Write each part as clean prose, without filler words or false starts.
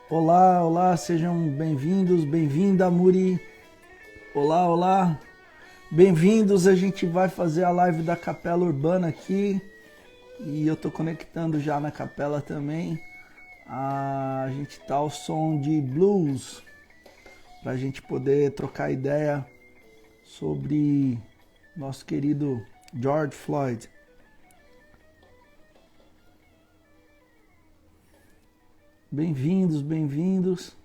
Olá, olá, sejam bem-vindos, bem-vinda, Muri. Olá, olá, bem-vindos. A gente vai fazer a live da Capela Urbana aqui e eu tô conectando já na capela também. A gente tá ao som de blues pra gente poder trocar ideia sobre nosso querido George Floyd. Bem-vindos, bem-vindos,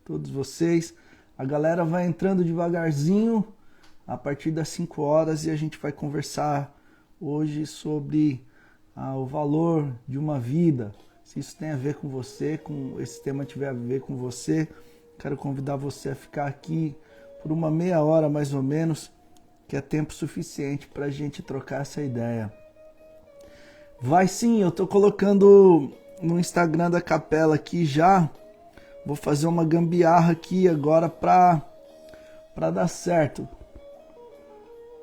todos vocês. A galera vai entrando devagarzinho a partir das 5 horas e a gente vai conversar hoje sobre o valor de uma vida. Se isso tem a ver com você, com esse tema tiver a ver com você, quero convidar você a ficar aqui por uma meia hora mais ou menos, que é tempo suficiente para a gente trocar essa ideia. Vai sim, eu estou colocando no Instagram da capela aqui já. Vou fazer uma gambiarra aqui agora para dar certo.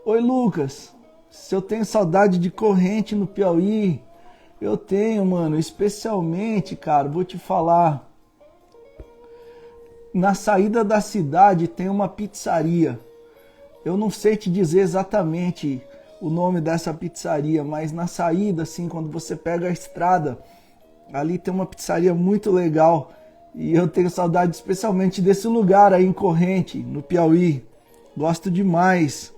Oi Lucas, se eu tenho saudade de corrente no Piauí, eu tenho, mano, especialmente, cara, vou te falar. Na saída da cidade tem uma pizzaria. Eu não sei te dizer exatamente o nome dessa pizzaria, mas na saída, assim, quando você pega a estrada, ali tem uma pizzaria muito legal. E eu tenho saudade especialmente desse lugar aí em Corrente, no Piauí. Gosto demais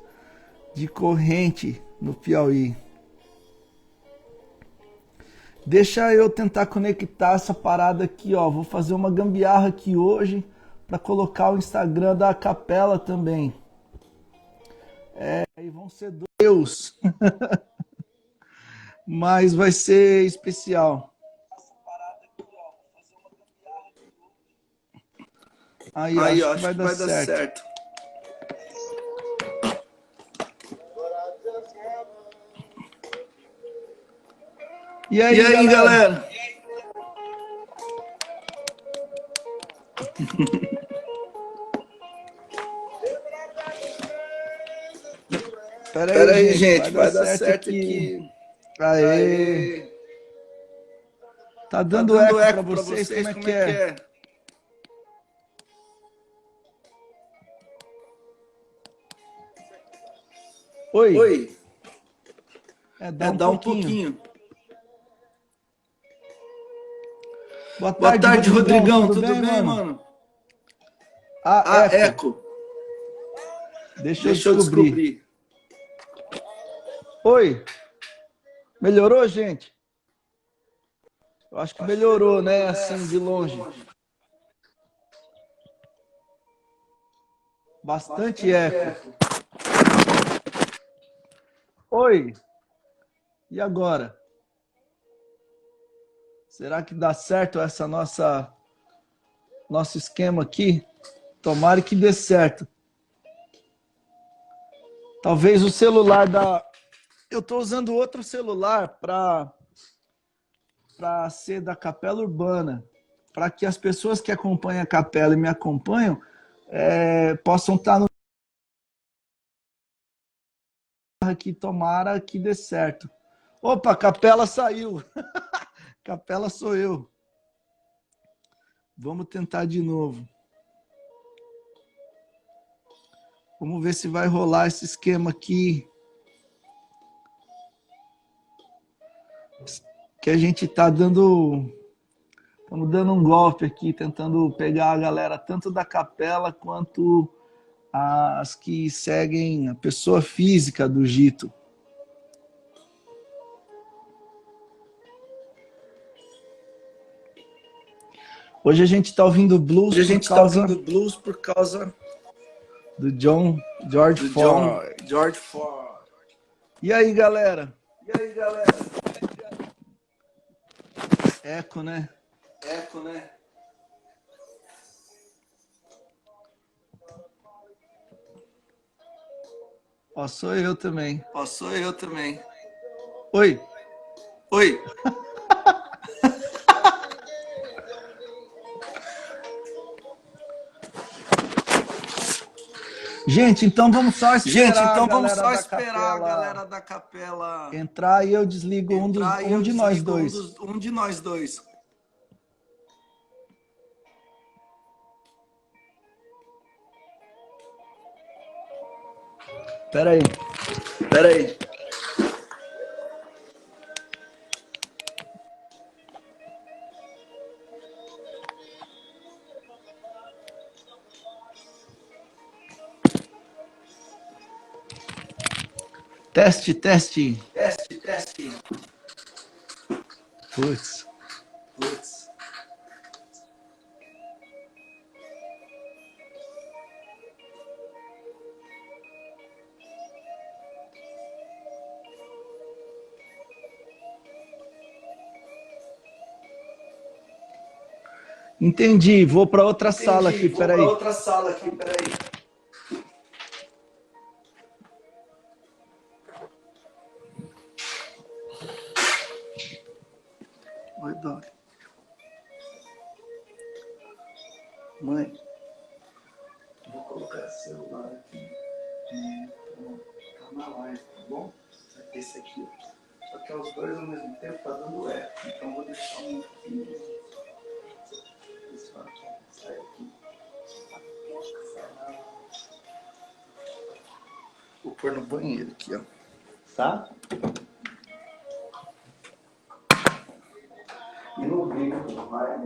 de Corrente, no Piauí. Deixa eu tentar conectar essa parada aqui, ó. Vou fazer uma gambiarra aqui hoje para colocar o Instagram da capela também. E vão ser dois, mas vai ser especial. Aí, Aí, acho eu que acho vai que dar vai dar certo. certo. E E aí, aí, galera? galera? Pera aí, Pera aí, gente, vai gente, dar vai dar certo certo aqui. aqui. Aê! Aê! Tá Tá dando dando eco pra eco pra vocês? Como vocês? é Como que é que é? é? Oi? Oi, Dá um dá um pouquinho. pouquinho. Boa Boa tarde, tarde, Rodrigão. Rodrigão, Tudo tudo bem, bem, mano? mano? Eco. Eco, Deixa eu deixa eu descobrir. descobrir. Oi? Melhorou, gente? Eu acho que melhorou, né? Assim, de longe. Bastante eco. Oi? E agora? Será que dá certo essa nosso esquema aqui? Tomara que dê certo. Talvez o celular da... Eu estou usando outro celular para ser da Capela Urbana, para que as pessoas que acompanham a capela e me acompanham possam estar no aqui, tomara que dê certo. Opa, capela saiu. Capela sou eu. Vamos tentar de novo. Vamos ver se vai rolar esse esquema aqui. Que a gente tá dando... Estamos dando um golpe aqui, tentando pegar a galera tanto da capela quanto as que seguem a pessoa física do Gito. Hoje a gente está ouvindo blues Hoje a por gente tá causa ouvindo blues por causa do George do Ford. George Ford. E aí, galera? E aí, galera? Eco, né? Eco, né? Ó, sou eu também. Ó, sou eu também. Oi. Oi. Gente, então vamos só Gente, esperar a então vamos galera só da esperar a capela galera da capela entrar e eu desligo entrar e um eu de nós desligo dois. um de nós dois. Pera aí, pera aí. Teste, teste. Teste, teste. Putz. Putz. Entendi, vou para outra sala aqui, Vou pera para aí. outra sala aqui, peraí. Oi, Dori. Mãe, Vou colocar esse celular aqui. Tá na live, tá bom? Esse aqui. Só que os dois ao mesmo tempo tá dando eco. Então vou deixar um aqui. Isso aqui. Sai aqui. vou pôr no banheiro aqui, ó. Tá? E no vídeo vai.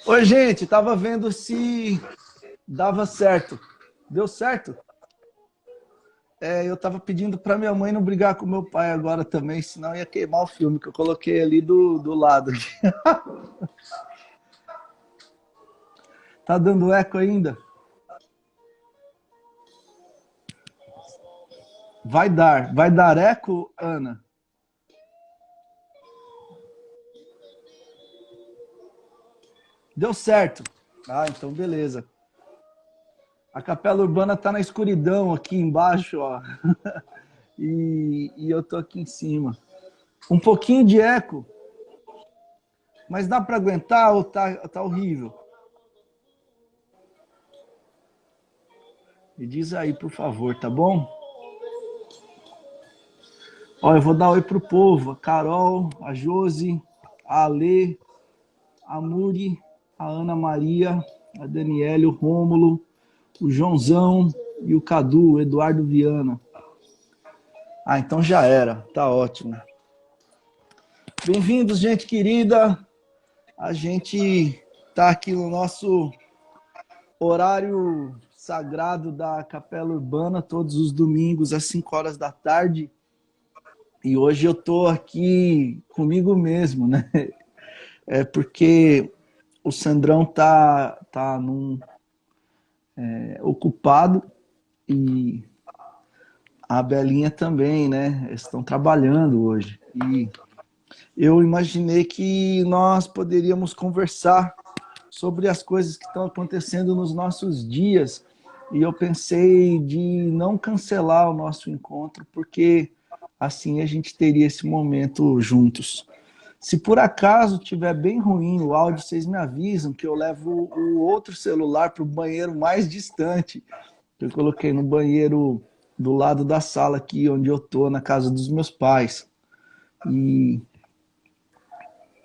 Oi, gente, tava vendo se dava certo. Deu certo? Eu tava pedindo para minha mãe não brigar com meu pai agora também, senão ia queimar o filme que eu coloquei ali do lado. Tá dando eco ainda? Vai dar eco, Ana? Deu certo. Ah, então beleza. A Capela Urbana tá na escuridão aqui embaixo, ó. E eu tô aqui em cima. Um pouquinho de eco. Mas dá para aguentar ou tá horrível? Me diz aí, por favor, tá bom? Ó, eu vou dar oi pro povo. A Carol, a Josi, a Alê, a Muri, a Ana Maria, a Daniele, o Rômulo, o Joãozão e o Cadu, o Eduardo Viana. Ah, então já era. Tá ótimo. Bem-vindos, gente querida. A gente tá aqui no nosso horário sagrado da Capela Urbana, todos os domingos às 5 horas da tarde. E hoje eu tô aqui comigo mesmo, né? É porque o Sandrão tá ocupado e a Belinha também, né? Estão trabalhando hoje. E eu imaginei que nós poderíamos conversar sobre as coisas que estão acontecendo nos nossos dias. E eu pensei de não cancelar o nosso encontro, porque assim a gente teria esse momento juntos. Se por acaso tiver bem ruim o áudio, vocês me avisam que eu levo o outro celular para o banheiro mais distante. Eu coloquei no banheiro do lado da sala aqui, onde eu tô, na casa dos meus pais. E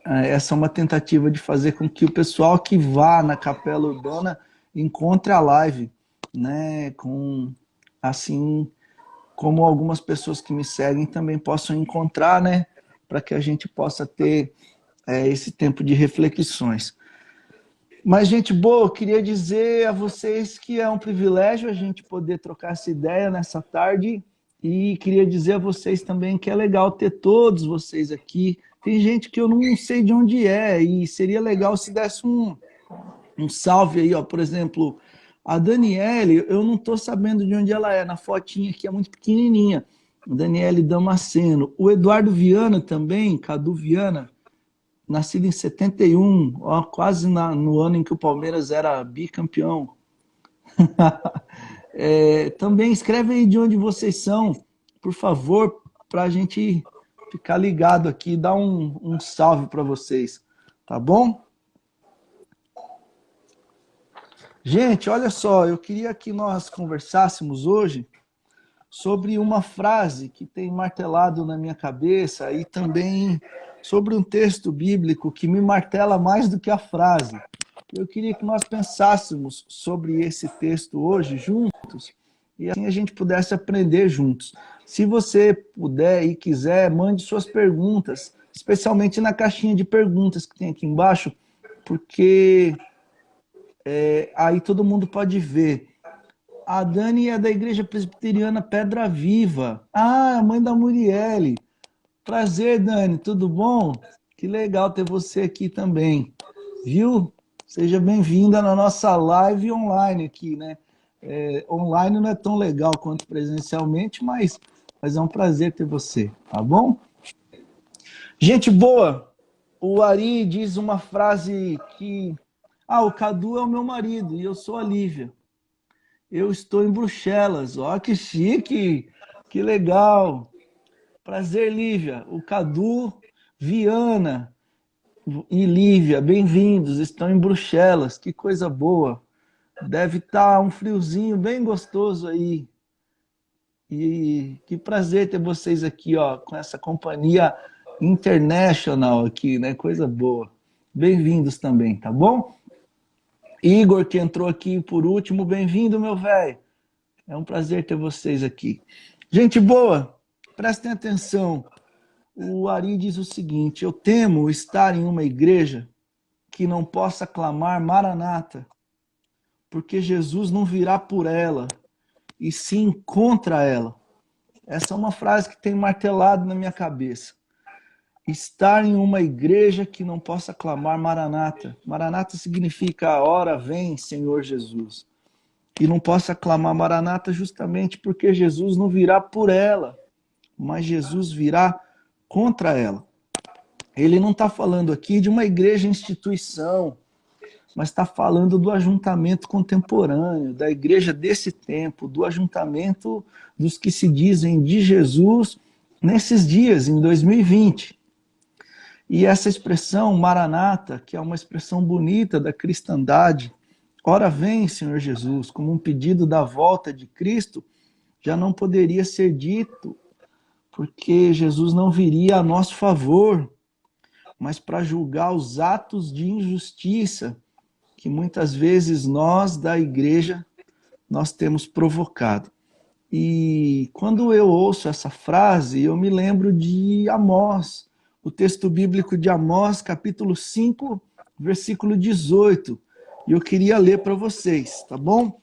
essa é uma tentativa de fazer com que o pessoal que vá na Capela Urbana encontre a live, né? Com, assim como algumas pessoas que me seguem também possam encontrar, né? Para que a gente possa ter esse tempo de reflexões. Mas, gente boa, eu queria dizer a vocês que é um privilégio a gente poder trocar essa ideia nessa tarde e queria dizer a vocês também que é legal ter todos vocês aqui. Tem gente que eu não sei de onde é e seria legal se desse um salve aí, ó. Por exemplo, a Daniele, eu não estou sabendo de onde ela é, na fotinha aqui é muito pequenininha. Daniele Damasceno. O Eduardo Viana também, Cadu Viana, nascido em 71, ó, quase no ano em que o Palmeiras era bicampeão. Também escreve aí de onde vocês são, por favor, para a gente ficar ligado aqui, dar um salve para vocês, tá bom? Gente, olha só, eu queria que nós conversássemos hoje sobre uma frase que tem martelado na minha cabeça e também sobre um texto bíblico que me martela mais do que a frase. Eu queria que nós pensássemos sobre esse texto hoje juntos e assim a gente pudesse aprender juntos. Se você puder e quiser, mande suas perguntas, especialmente na caixinha de perguntas que tem aqui embaixo, porque aí todo mundo pode ver. A Dani é da Igreja Presbiteriana Pedra Viva. Ah, a mãe da Muriele. Prazer, Dani, tudo bom? Que legal ter você aqui também. Viu? Seja bem-vinda na nossa live online aqui, né? Online não é tão legal quanto presencialmente, mas é um prazer ter você, tá bom? Gente boa, o Ari diz uma frase que... Ah, o Cadu é o meu marido e eu sou a Lívia. Eu estou em Bruxelas. Ó, que chique! Que legal! Prazer, Lívia. O Cadu, Viana e Lívia, bem-vindos. Estão em Bruxelas. Que coisa boa. Deve estar um friozinho bem gostoso aí. E que prazer ter vocês aqui, ó, com essa companhia international aqui, né? Coisa boa. Bem-vindos também, tá bom? Igor, que entrou aqui por último, bem-vindo, meu velho. É um prazer ter vocês aqui. Gente boa, prestem atenção. O Ari diz o seguinte: eu temo estar em uma igreja que não possa clamar Maranata, porque Jesus não virá por ela, e sim contra ela. Essa é uma frase que tem martelado na minha cabeça. Estar em uma igreja que não possa clamar Maranata. Maranata significa hora vem, Senhor Jesus. E não possa clamar Maranata justamente porque Jesus não virá por ela, mas Jesus virá contra ela. Ele não está falando aqui de uma igreja instituição, mas está falando do ajuntamento contemporâneo, da igreja desse tempo, do ajuntamento dos que se dizem de Jesus nesses dias, em 2020. E essa expressão, Maranata, que é uma expressão bonita da cristandade, ora vem, Senhor Jesus, como um pedido da volta de Cristo, já não poderia ser dito, porque Jesus não viria a nosso favor, mas para julgar os atos de injustiça que muitas vezes nós da igreja nós temos provocado. E quando eu ouço essa frase, eu me lembro de Amós, o texto bíblico de Amós, capítulo 5, versículo 18. E eu queria ler para vocês, tá bom?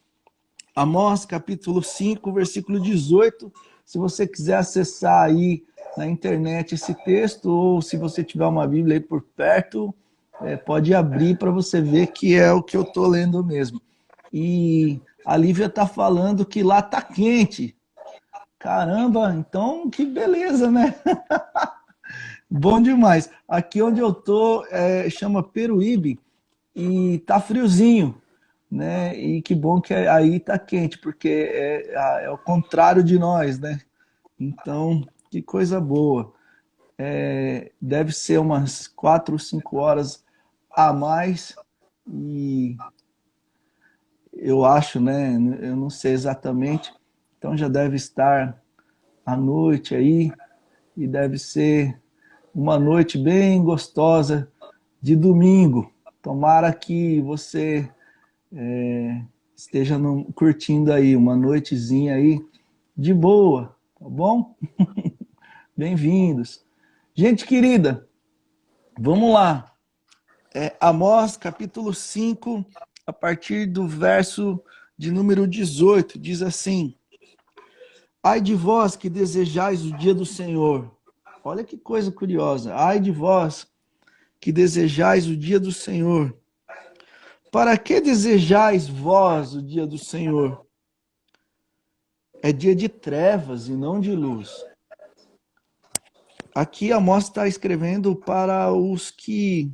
Amós, capítulo 5, versículo 18. Se você quiser acessar aí na internet esse texto, ou se você tiver uma Bíblia aí por perto, pode abrir para você ver que é o que eu estou lendo mesmo. E a Lívia está falando que lá está quente. Caramba, então que beleza, né? Bom demais. Aqui onde eu tô chama Peruíbe e tá friozinho, né? E que bom que aí tá quente, porque é o contrário de nós, né? Então, que coisa boa. Deve ser umas 4 ou 5 horas a mais e eu acho, né? Eu não sei exatamente, então já deve estar à noite aí e deve ser uma noite bem gostosa de domingo. Tomara que você esteja curtindo aí uma noitezinha aí de boa, tá bom? Bem-vindos. Gente querida, vamos lá. Amós, capítulo 5, a partir do verso de número 18, diz assim: ai de vós que desejais o dia do Senhor. Olha que coisa curiosa. Ai de vós que desejais o dia do Senhor. Para que desejais vós o dia do Senhor? É dia de trevas e não de luz. Aqui Amós está escrevendo para os que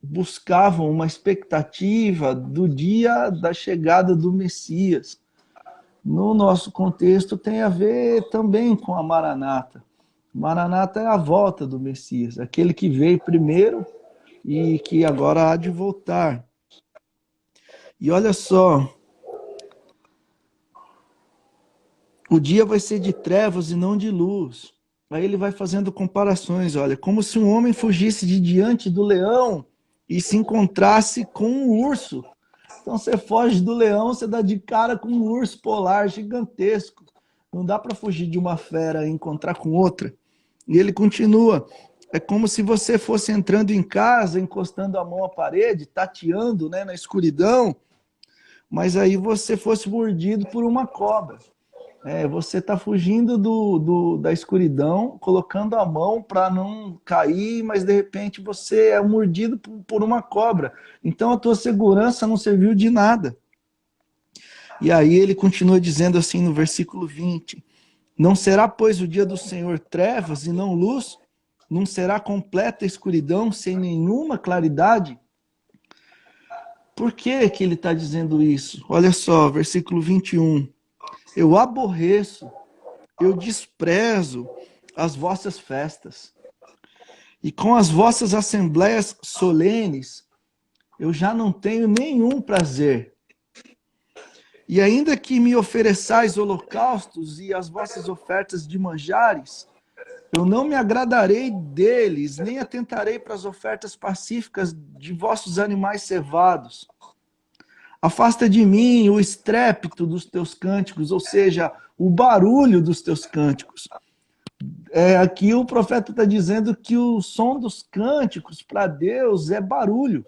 buscavam uma expectativa do dia da chegada do Messias. No nosso contexto tem a ver também com a Maranata. Maranata é a volta do Messias, aquele que veio primeiro e que agora há de voltar. E olha só, o dia vai ser de trevas e não de luz. Aí ele vai fazendo comparações, olha, como se um homem fugisse de diante do leão e se encontrasse com um urso. Então você foge do leão, você dá de cara com um urso polar gigantesco. Não dá para fugir de uma fera e encontrar com outra. E ele continua, é como se você fosse entrando em casa, encostando a mão à parede, tateando, né, na escuridão, mas aí você fosse mordido por uma cobra. Você está fugindo da escuridão, colocando a mão para não cair, mas de repente você é mordido por uma cobra. Então a tua segurança não serviu de nada. E aí ele continua dizendo assim no versículo 20: Não será, pois, o dia do Senhor trevas e não luz? Não será completa escuridão sem nenhuma claridade? Por que que ele está dizendo isso? Olha só, versículo 21. Eu aborreço, eu desprezo as vossas festas. E com as vossas assembleias solenes, eu já não tenho nenhum prazer. E ainda que me ofereçais holocaustos e as vossas ofertas de manjares, eu não me agradarei deles, nem atentarei para as ofertas pacíficas de vossos animais cevados. Afasta de mim o estrépito dos teus cânticos, ou seja, o barulho dos teus cânticos. Aqui o profeta está dizendo que o som dos cânticos para Deus é barulho.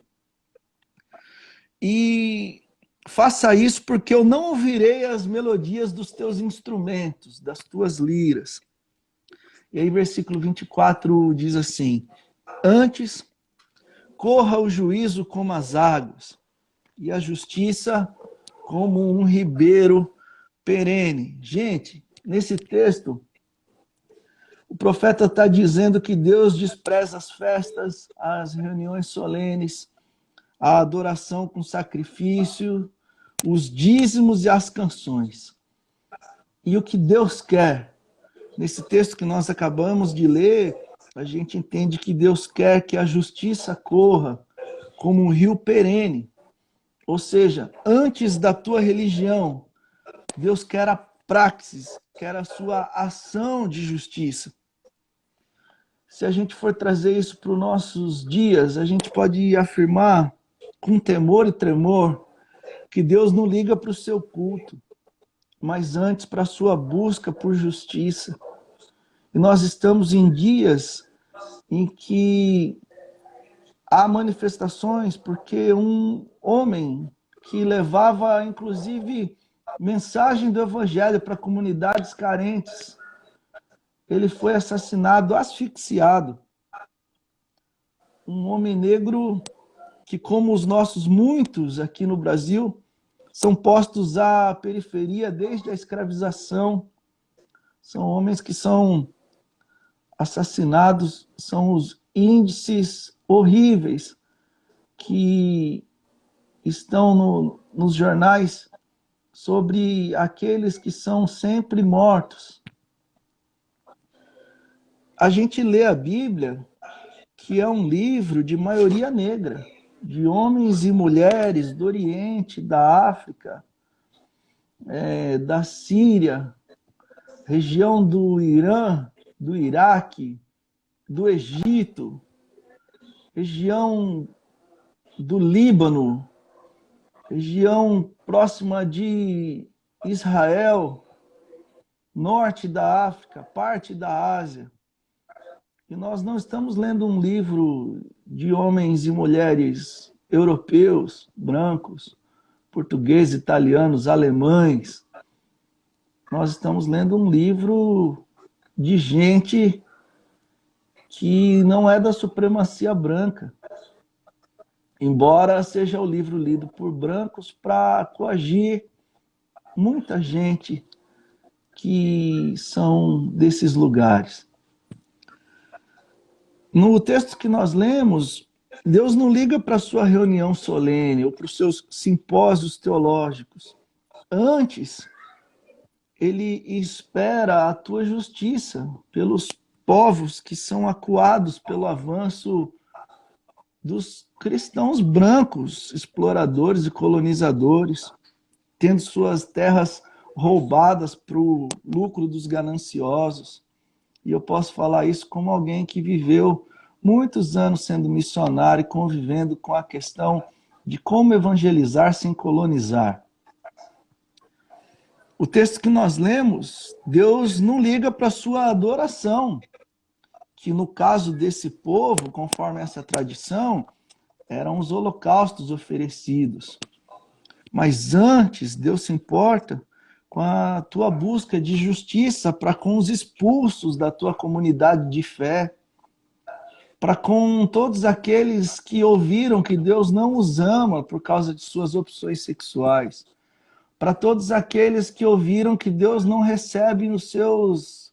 E faça isso porque eu não ouvirei as melodias dos teus instrumentos, das tuas liras. E aí versículo 24 diz assim: Antes corra o juízo como as águas, e a justiça como um ribeiro perene. Gente, nesse texto, o profeta está dizendo que Deus despreza as festas, as reuniões solenes, a adoração com sacrifício, os dízimos e as canções. E o que Deus quer, nesse texto que nós acabamos de ler, a gente entende que Deus quer que a justiça corra como um rio perene. Ou seja, antes da tua religião, Deus quer a praxis, quer a sua ação de justiça. Se a gente for trazer isso para os nossos dias, a gente pode afirmar com temor e tremor que Deus não liga para o seu culto, mas antes para a sua busca por justiça. E nós estamos em dias em que há manifestações porque um homem que levava, inclusive, mensagem do evangelho para comunidades carentes, ele foi assassinado, asfixiado. Um homem negro que, como os nossos muitos aqui no Brasil, são postos à periferia desde a escravização. São homens que são assassinados, são os índices horríveis que estão nos jornais sobre aqueles que são sempre mortos. A gente lê a Bíblia, que é um livro de maioria negra, de homens e mulheres do Oriente, da África, da Síria, região do Irã, do Iraque, do Egito, região do Líbano, região próxima de Israel, norte da África, parte da Ásia. E nós não estamos lendo um livro de homens e mulheres europeus, brancos, portugueses, italianos, alemães. Nós estamos lendo um livro de gente que não é da supremacia branca, embora seja o livro lido por brancos para coagir muita gente que são desses lugares. No texto que nós lemos, Deus não liga para a sua reunião solene ou para os seus simpósios teológicos. Antes, ele espera a tua justiça pelos povos que são acuados pelo avanço dos cristãos brancos, exploradores e colonizadores, tendo suas terras roubadas para o lucro dos gananciosos. E eu posso falar isso como alguém que viveu muitos anos sendo missionário e convivendo com a questão de como evangelizar sem colonizar. O texto que nós lemos, Deus não liga para a sua adoração, que no caso desse povo, conforme essa tradição, eram os holocaustos oferecidos. Mas antes, Deus se importa com a tua busca de justiça para com os expulsos da tua comunidade de fé, para com todos aqueles que ouviram que Deus não os ama por causa de suas opções sexuais, para todos aqueles que ouviram que Deus não recebe os seus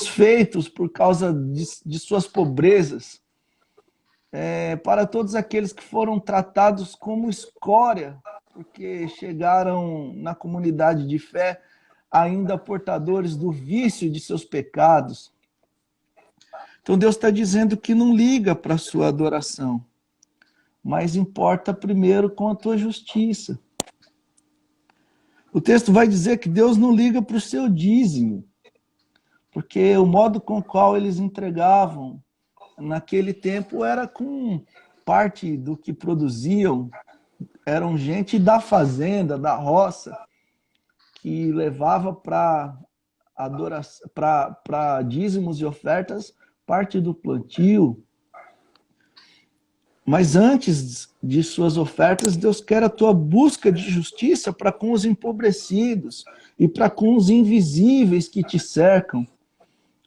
feitos por causa de suas pobrezas, para todos aqueles que foram tratados como escória, porque chegaram na comunidade de fé ainda portadores do vício de seus pecados. Então Deus está dizendo que não liga para a sua adoração, mas importa primeiro com a tua justiça. O texto vai dizer que Deus não liga para o seu dízimo, porque o modo com o qual eles entregavam naquele tempo era com parte do que produziam, eram gente da fazenda, da roça, que levava para dízimos e ofertas parte do plantio. Mas antes de suas ofertas, Deus quer a tua busca de justiça para com os empobrecidos e para com os invisíveis que te cercam.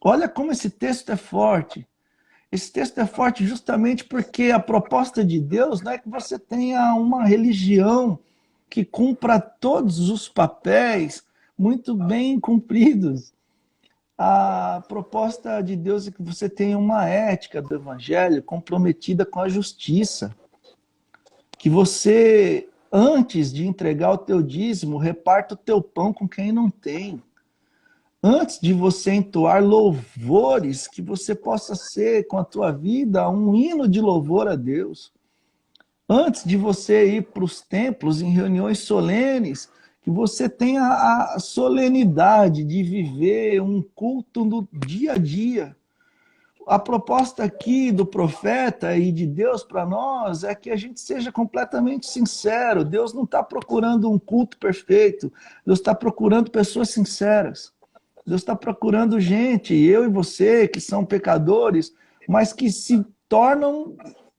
Olha como esse texto é forte. Esse texto é forte justamente porque a proposta de Deus não é que você tenha uma religião que cumpra todos os papéis muito bem cumpridos. A proposta de Deus é que você tenha uma ética do evangelho comprometida com a justiça. Que você, antes de entregar o teu dízimo, reparta o teu pão com quem não tem. Antes de você entoar louvores, que você possa ser, com a tua vida, um hino de louvor a Deus. Antes de você ir para os templos, em reuniões solenes, que você tenha a solenidade de viver um culto no dia a dia. A proposta aqui do profeta e de Deus para nós é que a gente seja completamente sincero. Deus não está procurando um culto perfeito. Deus está procurando pessoas sinceras. Deus está procurando gente, eu e você, que são pecadores, mas que se tornam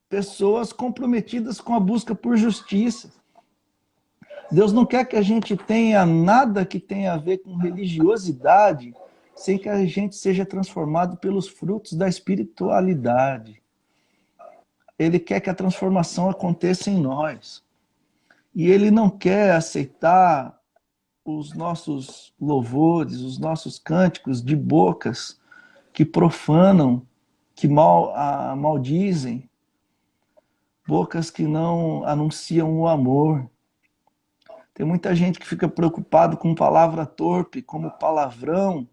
pessoas comprometidas com a busca por justiça. Deus não quer que a gente tenha nada que tenha a ver com religiosidade, sem que a gente seja transformado pelos frutos da espiritualidade. Ele quer que a transformação aconteça em nós. E Ele não quer aceitar os nossos louvores, os nossos cânticos de bocas que profanam, que maldizem, bocas que não anunciam o amor. Tem muita gente que fica preocupado com palavra torpe, como palavrão,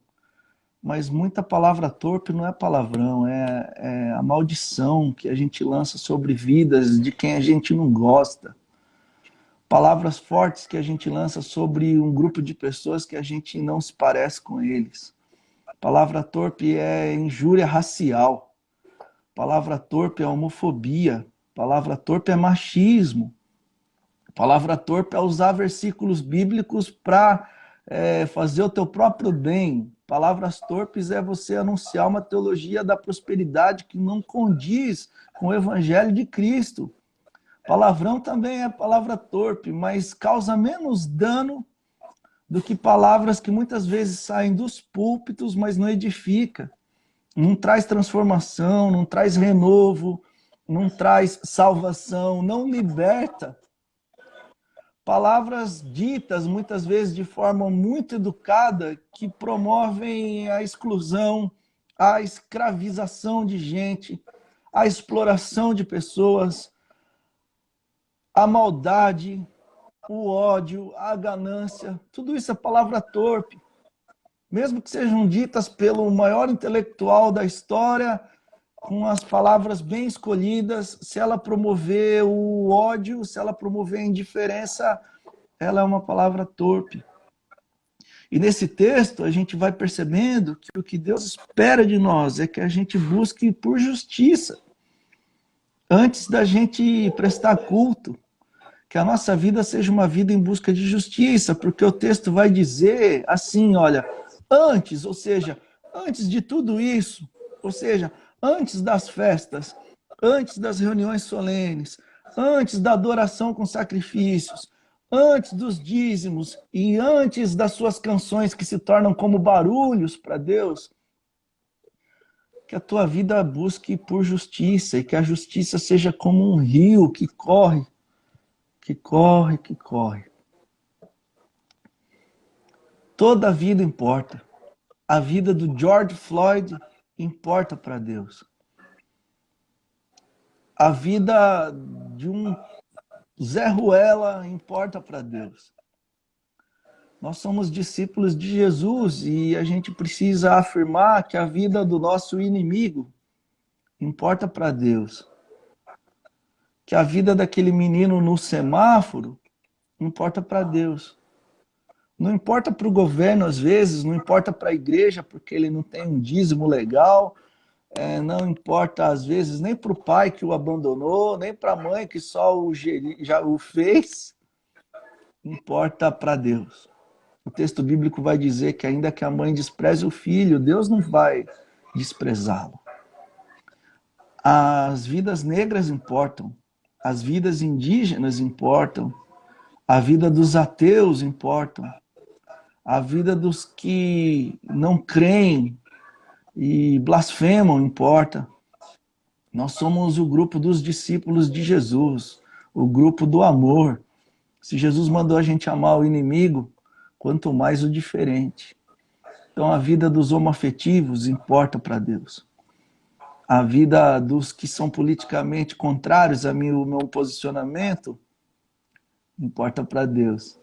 mas muita palavra torpe não é palavrão, é a maldição que a gente lança sobre vidas de quem a gente não gosta. Palavras fortes que a gente lança sobre um grupo de pessoas que a gente não se parece com eles. Palavra torpe é injúria racial. Palavra torpe é homofobia. Palavra torpe é machismo. Palavra torpe é usar versículos bíblicos para fazer o teu próprio bem. Palavras torpes é você anunciar uma teologia da prosperidade que não condiz com o evangelho de Cristo. Palavrão também é palavra torpe, mas causa menos dano do que palavras que muitas vezes saem dos púlpitos, mas não edifica. Não traz transformação, não traz renovo, não traz salvação, não liberta. Palavras ditas muitas vezes de forma muito educada que promovem a exclusão, a escravização de gente, a exploração de pessoas, a maldade, o ódio, a ganância, tudo isso é palavra torpe. Mesmo que sejam ditas pelo maior intelectual da história, com as palavras bem escolhidas, se ela promover o ódio, se ela promover a indiferença, ela é uma palavra torpe. E nesse texto a gente vai percebendo que o que Deus espera de nós é que a gente busque por justiça. Antes da gente prestar culto, que a nossa vida seja uma vida em busca de justiça, porque o texto vai dizer assim, olha, antes, ou seja, antes de tudo isso, ou seja, antes das festas, antes das reuniões solenes, antes da adoração com sacrifícios, antes dos dízimos e antes das suas canções que se tornam como barulhos para Deus, que a tua vida busque por justiça e que a justiça seja como um rio que corre, que corre, que corre. Toda a vida importa. A vida do George Floyd importa para Deus. A vida de um Zé Ruela importa para Deus. Nós somos discípulos de Jesus e a gente precisa afirmar que a vida do nosso inimigo importa para Deus. Que a vida daquele menino no semáforo importa para Deus. Não importa para o governo, às vezes, não importa para a igreja, porque ele não tem um dízimo legal, não importa, às vezes, nem para o pai que o abandonou, nem para a mãe que só já o fez, importa para Deus. O texto bíblico vai dizer que ainda que a mãe despreze o filho, Deus não vai desprezá-lo. As vidas negras importam, as vidas indígenas importam, a vida dos ateus importam, a vida dos que não creem e blasfemam importa. Nós somos o grupo dos discípulos de Jesus, o grupo do amor. Se Jesus mandou a gente amar o inimigo, quanto mais o diferente. Então a vida dos homoafetivos importa para Deus. A vida dos que são politicamente contrários ao meu posicionamento importa para Deus.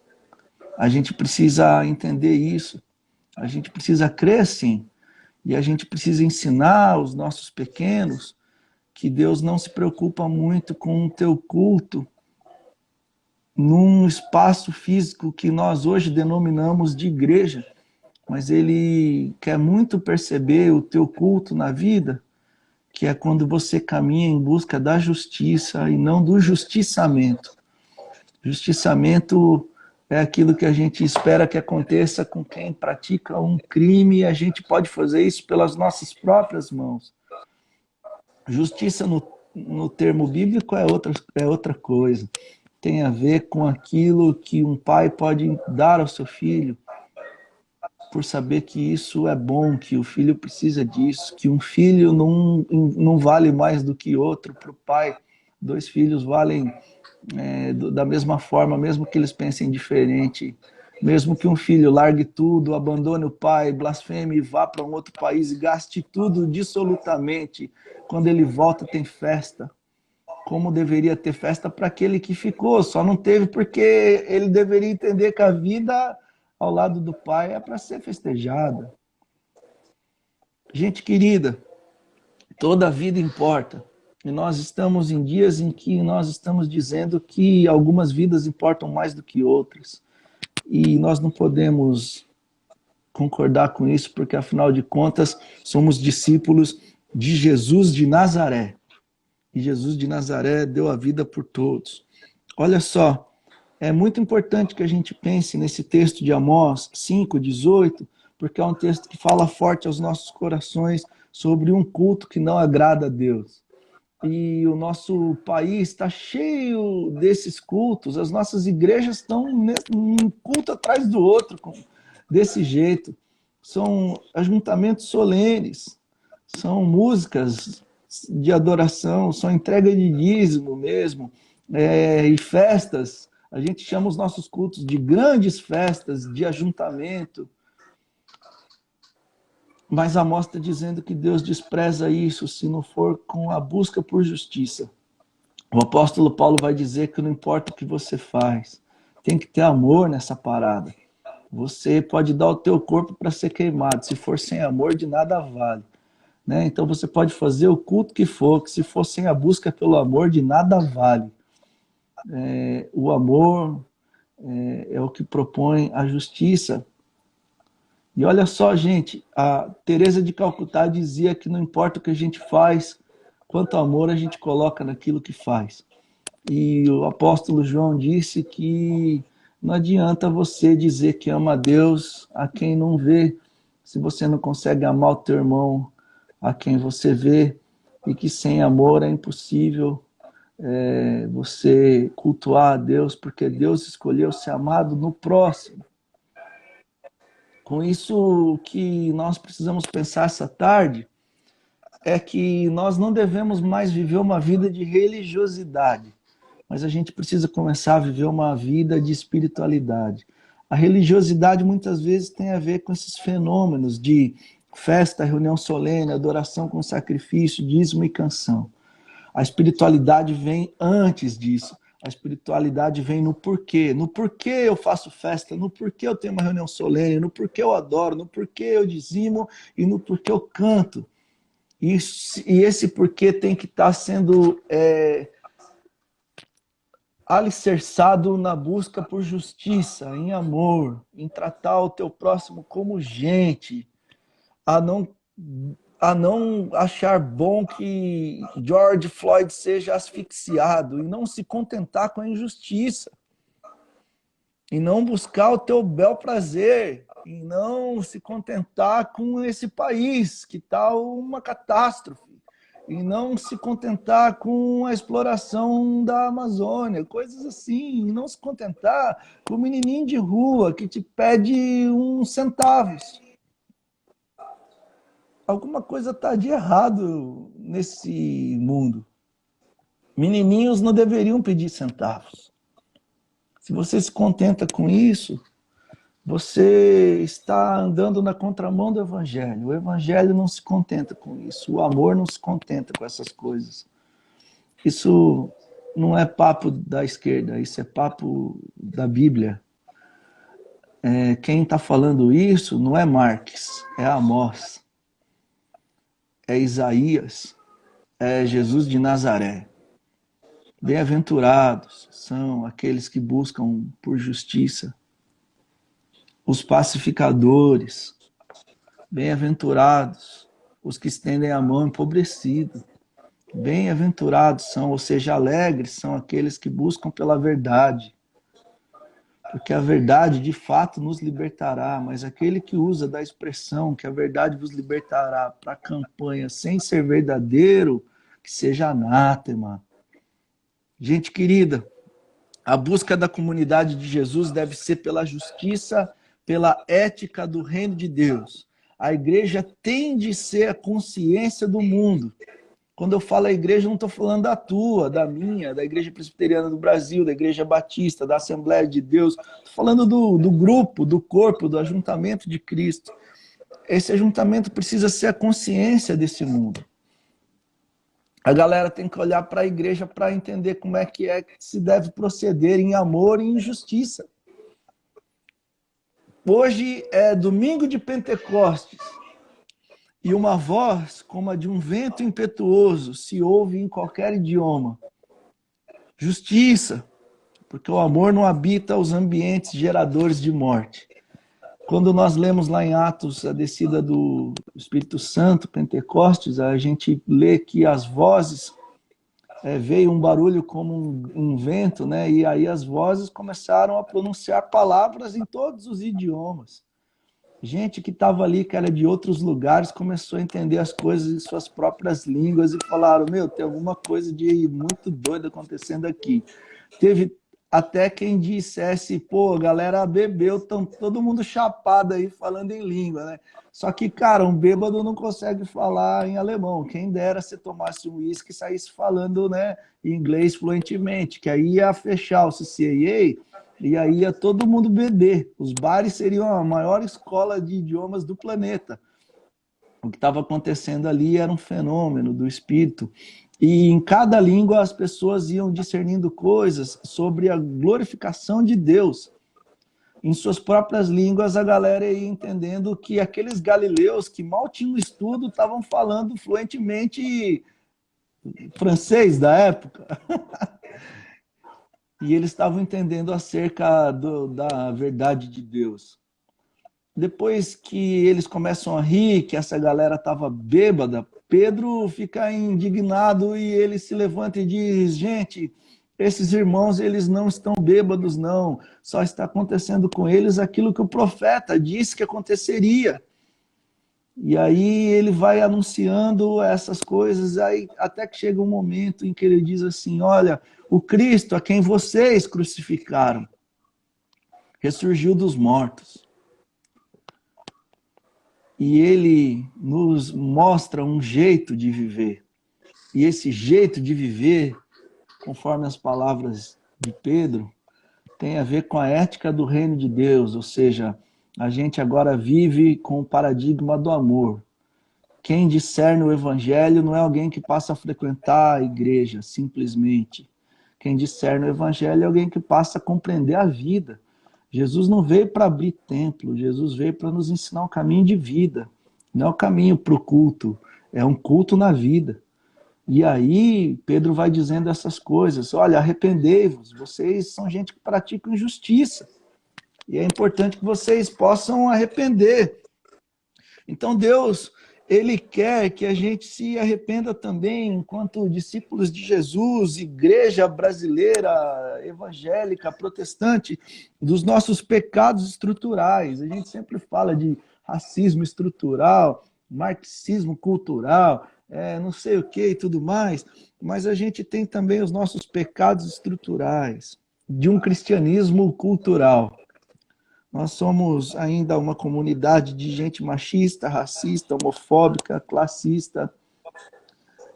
A gente precisa entender isso. A gente precisa crer, sim. E a gente precisa ensinar os nossos pequenos que Deus não se preocupa muito com o teu culto num espaço físico que nós hoje denominamos de igreja, mas Ele quer muito perceber o teu culto na vida, que é quando você caminha em busca da justiça e não do justiçamento. Justiçamento é aquilo que a gente espera que aconteça com quem pratica um crime e a gente pode fazer isso pelas nossas próprias mãos. Justiça no termo bíblico é outra coisa. Tem a ver com aquilo que um pai pode dar ao seu filho por saber que isso é bom, que o filho precisa disso, que um filho não vale mais do que outro para o pai. 2 filhos valem da mesma forma, mesmo que eles pensem diferente. Mesmo que um filho largue tudo, abandone o pai, blasfeme e vá para um outro país e gaste tudo dissolutamente, quando ele volta tem festa. Como deveria ter festa para aquele que ficou, só não teve porque ele deveria entender que a vida ao lado do pai é para ser festejada. Gente querida, toda a vida importa. E nós estamos em dias em que nós estamos dizendo que algumas vidas importam mais do que outras. E nós não podemos concordar com isso, porque afinal de contas somos discípulos de Jesus de Nazaré. E Jesus de Nazaré deu a vida por todos. Olha só, é muito importante que a gente pense nesse texto de Amós 5:18, porque é um texto que fala forte aos nossos corações sobre um culto que não agrada a Deus. E o nosso país está cheio desses cultos, as nossas igrejas estão um culto atrás do outro, desse jeito. São ajuntamentos solenes, são músicas de adoração, são entrega de dízimo mesmo, e festas. A gente chama os nossos cultos de grandes festas, de ajuntamento. Mas Amós está dizendo que Deus despreza isso se não for com a busca por justiça. O apóstolo Paulo vai dizer que não importa o que você faz, tem que ter amor nessa parada. Você pode dar o teu corpo para ser queimado, se for sem amor, de nada vale. Né? Então você pode fazer o culto que for, que se for sem a busca pelo amor, de nada vale. O amor é o que propõe a justiça. E olha só, gente, a Teresa de Calcutá dizia que não importa o que a gente faz, quanto amor a gente coloca naquilo que faz. E o apóstolo João disse que não adianta você dizer que ama a Deus a quem não vê, se você não consegue amar o teu irmão a quem você vê, e que sem amor é impossível você cultuar a Deus, porque Deus escolheu ser amado no próximo. Com isso, o que nós precisamos pensar essa tarde é que nós não devemos mais viver uma vida de religiosidade, mas a gente precisa começar a viver uma vida de espiritualidade. A religiosidade muitas vezes tem a ver com esses fenômenos de festa, reunião solene, adoração com sacrifício, dízimo e canção. A espiritualidade vem antes disso. A espiritualidade vem no porquê. No porquê eu faço festa, no porquê eu tenho uma reunião solene, no porquê eu adoro, no porquê eu dizimo e no porquê eu canto. E esse porquê tem que estar sendo alicerçado na busca por justiça, em amor, em tratar o teu próximo como gente, a não, a não achar bom que George Floyd seja asfixiado e não se contentar com a injustiça, e não buscar o teu bel prazer, e não se contentar com esse país que está uma catástrofe, e não se contentar com a exploração da Amazônia, coisas assim, e não se contentar com o menininho de rua que te pede uns centavos. Alguma coisa está de errado nesse mundo. Menininhos não deveriam pedir centavos. Se você se contenta com isso, você está andando na contramão do Evangelho. O Evangelho não se contenta com isso. O amor não se contenta com essas coisas. Isso não é papo da esquerda, isso é papo da Bíblia. Quem está falando isso não é Marx, é Amós, é Isaías, é Jesus de Nazaré. Bem-aventurados são aqueles que buscam por justiça, os pacificadores. Bem-aventurados os que estendem a mão empobrecida. Bem-aventurados são, ou seja, alegres são aqueles que buscam pela verdade. Porque a verdade de fato nos libertará, mas aquele que usa da expressão que a verdade vos libertará para a campanha sem ser verdadeiro, que seja anátema. Gente querida, a busca da comunidade de Jesus deve ser pela justiça, pela ética do reino de Deus. A igreja tem de ser a consciência do mundo. Quando eu falo a igreja, não estou falando da tua, da minha, da Igreja Presbiteriana do Brasil, da Igreja Batista, da Assembleia de Deus. Estou falando do grupo, do corpo, do ajuntamento de Cristo. Esse ajuntamento precisa ser a consciência desse mundo. A galera tem que olhar para a igreja para entender como é que se deve proceder em amor e em justiça. Hoje é domingo de Pentecostes e uma voz como a de um vento impetuoso se ouve em qualquer idioma. Justiça, porque o amor não habita os ambientes geradores de morte. Quando nós lemos lá em Atos a descida do Espírito Santo, Pentecostes, a gente lê que as vozes, veio um barulho como um vento, né? E aí as vozes começaram a pronunciar palavras em todos os idiomas. Gente que estava ali, que era de outros lugares, começou a entender as coisas em suas próprias línguas e falaram, meu, tem alguma coisa de muito doida acontecendo aqui. Teve até quem dissesse, pô, a galera bebeu, estão todo mundo chapado aí falando em língua, né? Só que, cara, um bêbado não consegue falar em alemão. Quem dera se tomasse um uísque e saísse falando, né, em inglês fluentemente, que aí ia fechar o CCAA e aí ia todo mundo beber. Os bares seriam a maior escola de idiomas do planeta. O que estava acontecendo ali era um fenômeno do espírito. E em cada língua as pessoas iam discernindo coisas sobre a glorificação de Deus. Em suas próprias línguas, a galera ia entendendo que aqueles galileus que mal tinham estudo estavam falando fluentemente francês da época. E eles estavam entendendo acerca da verdade de Deus. depois que eles começam a rir, que essa galera estava bêbada, Pedro fica indignado e ele se levanta e diz: gente, esses irmãos, eles não estão bêbados, não. Só está acontecendo com eles aquilo que o profeta disse que aconteceria. E aí ele vai anunciando essas coisas, aí até que chega um momento em que ele diz assim: olha, o Cristo a quem vocês crucificaram ressurgiu dos mortos. E ele nos mostra um jeito de viver. E esse jeito de viver, conforme as palavras de Pedro, tem a ver com a ética do reino de Deus, ou seja, a gente agora vive com o paradigma do amor. Quem discerne o evangelho não é alguém que passa a frequentar a igreja, simplesmente. Quem discerne o evangelho é alguém que passa a compreender a vida. Jesus não veio para abrir templo, Jesus veio para nos ensinar um caminho de vida. Não é o caminho para o culto, é um culto na vida. E aí Pedro vai dizendo essas coisas: olha, arrependei-vos, vocês são gente que pratica injustiça. E é importante que vocês possam arrepender. Então Deus, ele quer que a gente se arrependa também enquanto discípulos de Jesus, igreja brasileira, evangélica, protestante, dos nossos pecados estruturais. A gente sempre fala de racismo estrutural, marxismo cultural, não sei o que e tudo mais, mas a gente tem também os nossos pecados estruturais de um cristianismo cultural. Nós somos ainda uma comunidade de gente machista, racista, homofóbica, classista,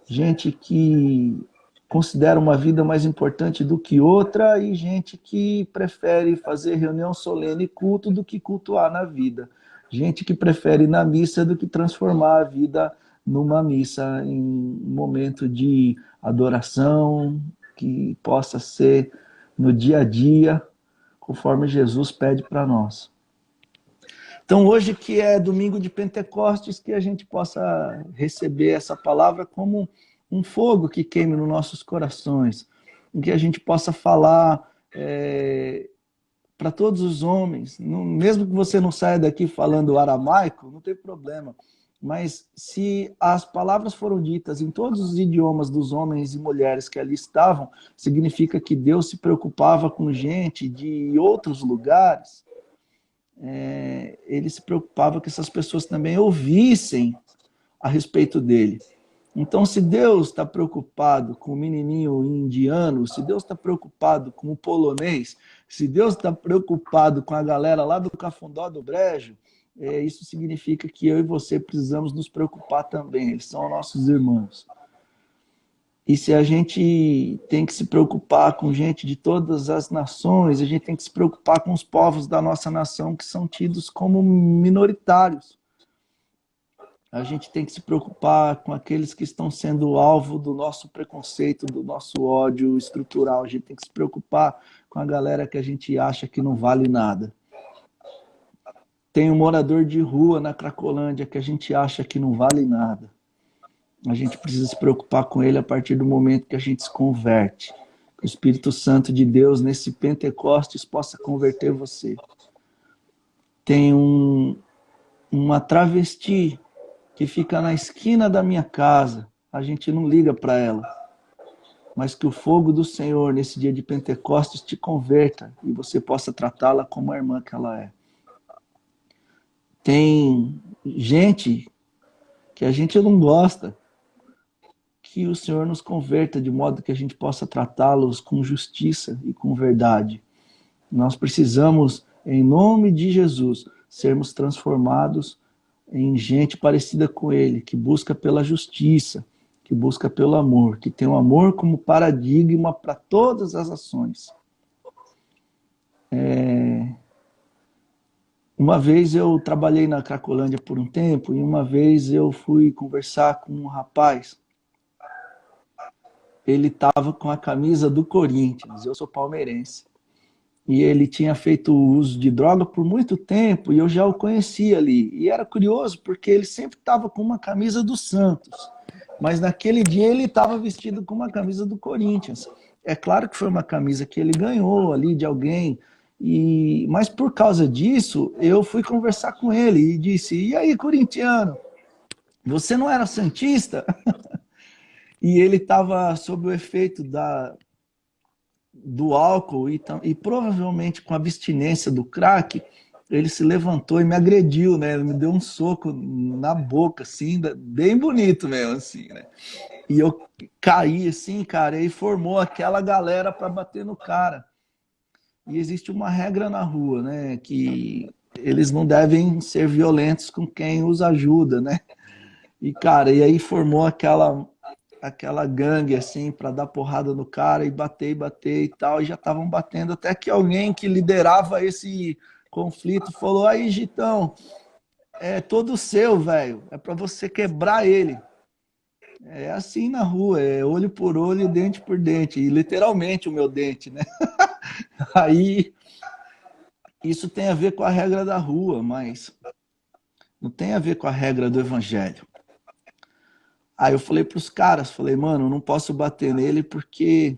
gente que considera uma vida mais importante do que outra e gente que prefere fazer reunião solene e culto do que cultuar na vida. Gente que prefere ir na missa do que transformar a vida numa missa em um momento de adoração que possa ser no dia a dia, conforme Jesus pede para nós. Então, hoje que é domingo de Pentecostes, que a gente possa receber essa palavra como um fogo que queime nos nossos corações, em que a gente possa falar para todos os homens, mesmo que você não saia daqui falando aramaico, não tem problema, mas se as palavras foram ditas em todos os idiomas dos homens e mulheres que ali estavam, significa que Deus se preocupava com gente de outros lugares. Ele se preocupava que essas pessoas também ouvissem a respeito dele. Então, se Deus está preocupado com o menininho indiano, se Deus está preocupado com o polonês, se Deus está preocupado com a galera lá do Cafundó do Brejo, isso significa que eu e você precisamos nos preocupar também. Eles são nossos irmãos. E se a gente tem que se preocupar com gente de todas as nações, a gente tem que se preocupar com os povos da nossa nação que são tidos como minoritários. A gente tem que se preocupar com aqueles que estão sendo alvo do nosso preconceito, do nosso ódio estrutural. A gente tem que se preocupar com a galera que a gente acha que não vale nada. Tem um morador de rua na Cracolândia que a gente acha que não vale nada. A gente precisa se preocupar com ele a partir do momento que a gente se converte. Que o Espírito Santo de Deus, nesse Pentecostes, possa converter você. Tem uma travesti que fica na esquina da minha casa. A gente não liga para ela. Mas que o fogo do Senhor, nesse dia de Pentecostes, te converta e você possa tratá-la como a irmã que ela é. Tem gente que a gente não gosta, que o Senhor nos converta de modo que a gente possa tratá-los com justiça e com verdade. Nós precisamos, em nome de Jesus, sermos transformados em gente parecida com Ele, que busca pela justiça, que busca pelo amor, que tem o amor como paradigma para todas as ações. Uma vez eu trabalhei na Cracolândia por um tempo e uma vez eu fui conversar com um rapaz. Ele estava com a camisa do Corinthians, eu sou palmeirense. E ele tinha feito uso de droga por muito tempo e eu já o conhecia ali. E era curioso porque ele sempre estava com uma camisa do Santos. Mas naquele dia ele estava vestido com uma camisa do Corinthians. É claro que foi uma camisa que ele ganhou ali de alguém Mas por causa disso, eu fui conversar com ele e disse, e aí, corintiano, você não era santista? E ele estava sob o efeito do álcool e provavelmente com a abstinência do crack, ele se levantou e me agrediu, né? Ele me deu um soco na boca, assim, bem bonito mesmo, assim, né? E eu caí, assim, cara, e formou aquela galera para bater no cara. E existe uma regra na rua, né? Que eles não devem ser violentos com quem os ajuda, né? E, cara, e aí formou aquela gangue, assim, para dar porrada no cara e bater e tal, e já estavam batendo, até que alguém que liderava esse conflito falou, aí, Gitão, é todo seu, velho, é para você quebrar ele. É assim na rua, é olho por olho, dente por dente, e literalmente o meu dente, né? Aí, isso tem a ver com a regra da rua, mas não tem a ver com a regra do evangelho. Aí eu falei pros caras, falei, mano, não posso bater nele porque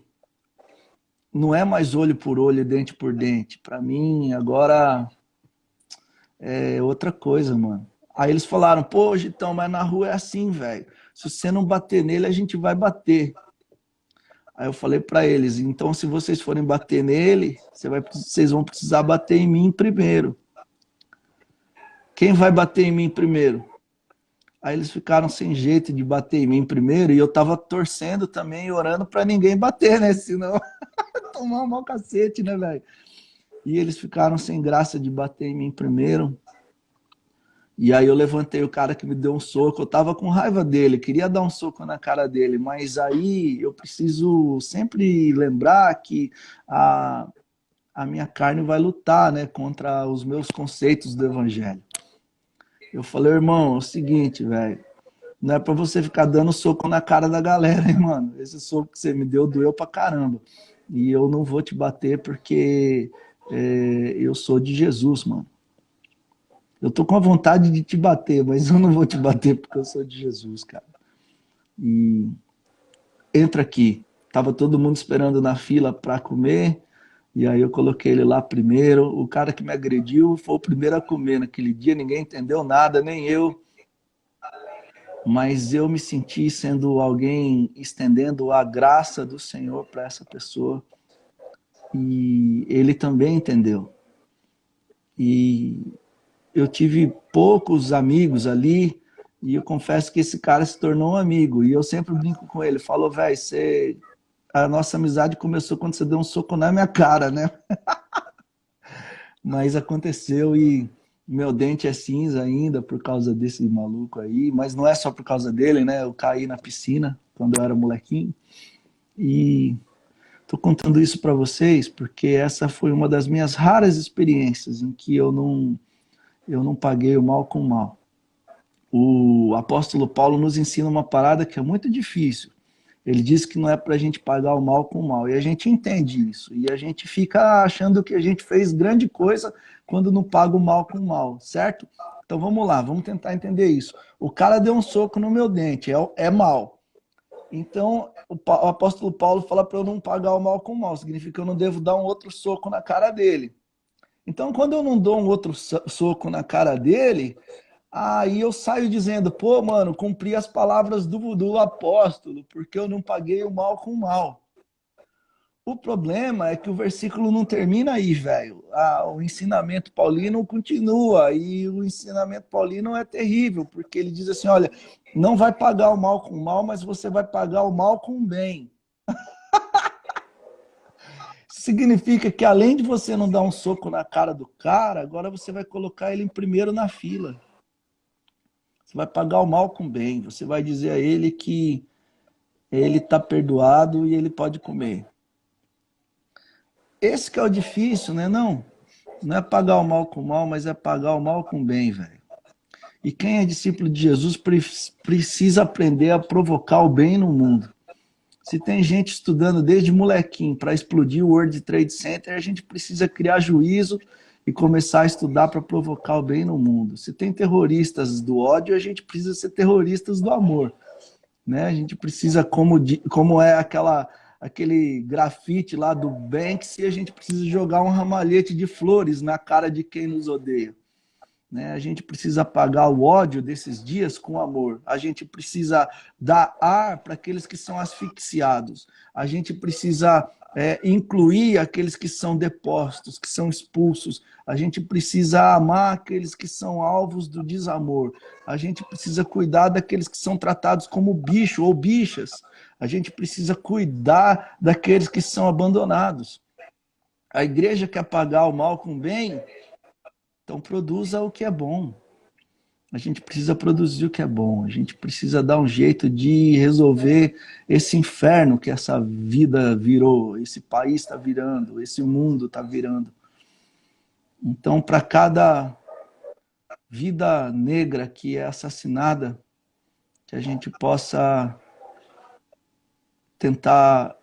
não é mais olho por olho, dente por dente. Para mim, agora é outra coisa, mano. Aí eles falaram, pô, Gitão, mas na rua é assim, velho. Se você não bater nele, a gente vai bater. Aí eu falei para eles, então se vocês forem bater nele, vocês vão precisar bater em mim primeiro. Quem vai bater em mim primeiro? Aí eles ficaram sem jeito de bater em mim primeiro e eu tava torcendo também, orando para ninguém bater, né? Senão tomar um mau cacete, né, velho? E eles ficaram sem graça de bater em mim primeiro. E aí eu levantei o cara que me deu um soco, eu tava com raiva dele, queria dar um soco na cara dele, mas aí eu preciso sempre lembrar que a minha carne vai lutar, né, contra os meus conceitos do evangelho. Eu falei, irmão, é o seguinte, velho, não é pra você ficar dando soco na cara da galera, hein, mano? Esse soco que você me deu doeu pra caramba. E eu não vou te bater porque eu sou de Jesus, mano. Eu tô com a vontade de te bater, mas eu não vou te bater porque eu sou de Jesus, cara. E entra aqui. Tava todo mundo esperando na fila para comer, e aí eu coloquei ele lá primeiro. O cara que me agrediu foi o primeiro a comer naquele dia, ninguém entendeu nada, nem eu. Mas eu me senti sendo alguém estendendo a graça do Senhor para essa pessoa. E ele também entendeu. E eu tive poucos amigos ali, e eu confesso que esse cara se tornou um amigo. E eu sempre brinco com ele, falo, velho, a nossa amizade começou quando você deu um soco na minha cara, né? Mas aconteceu e meu dente é cinza ainda por causa desse maluco aí, mas não é só por causa dele, né? Eu caí na piscina quando eu era molequinho. E tô contando isso para vocês porque essa foi uma das minhas raras experiências em que eu não paguei o mal com o mal. O apóstolo Paulo nos ensina uma parada que é muito difícil. Ele diz que não é para a gente pagar o mal com o mal. E a gente entende isso. E a gente fica achando que a gente fez grande coisa quando não paga o mal com o mal, certo? Então vamos lá, vamos tentar entender isso. O cara deu um soco no meu dente, é mal. Então o apóstolo Paulo fala para eu não pagar o mal com o mal. Significa que eu não devo dar um outro soco na cara dele. Então quando eu não dou um outro soco na cara dele, aí eu saio dizendo, pô, mano, cumpri as palavras do apóstolo, porque eu não paguei o mal com o mal. O problema é que o versículo não termina aí, velho. O ensinamento paulino continua, e o ensinamento paulino é terrível, porque ele diz assim, olha, não vai pagar o mal com o mal, mas você vai pagar o mal com o bem. Significa que além de você não dar um soco na cara do cara, agora você vai colocar ele em primeiro na fila. Você vai pagar o mal com o bem. Você vai dizer a ele que ele está perdoado e ele pode comer. Esse que é o difícil, né? Não é pagar o mal com o mal, mas é pagar o mal com o bem, velho. E quem é discípulo de Jesus precisa aprender a provocar o bem no mundo. Se tem gente estudando desde molequinho para explodir o World Trade Center, a gente precisa criar juízo e começar a estudar para provocar o bem no mundo. Se tem terroristas do ódio, a gente precisa ser terroristas do amor. Né? A gente precisa, como é aquele grafite lá do Banksy, a gente precisa jogar um ramalhete de flores na cara de quem nos odeia. Né? A gente precisa apagar o ódio desses dias com amor. A gente precisa dar ar para aqueles que são asfixiados. A gente precisa incluir aqueles que são depostos, que são expulsos. A gente precisa amar aqueles que são alvos do desamor. A gente precisa cuidar daqueles que são tratados como bicho ou bichas. A gente precisa cuidar daqueles que são abandonados. A igreja quer pagar o mal com o bem, então produza o que é bom. A gente precisa produzir o que é bom. A gente precisa dar um jeito de resolver esse inferno que essa vida virou, esse país está virando, esse mundo está virando. Então, para cada vida negra que é assassinada, que a gente possa tentar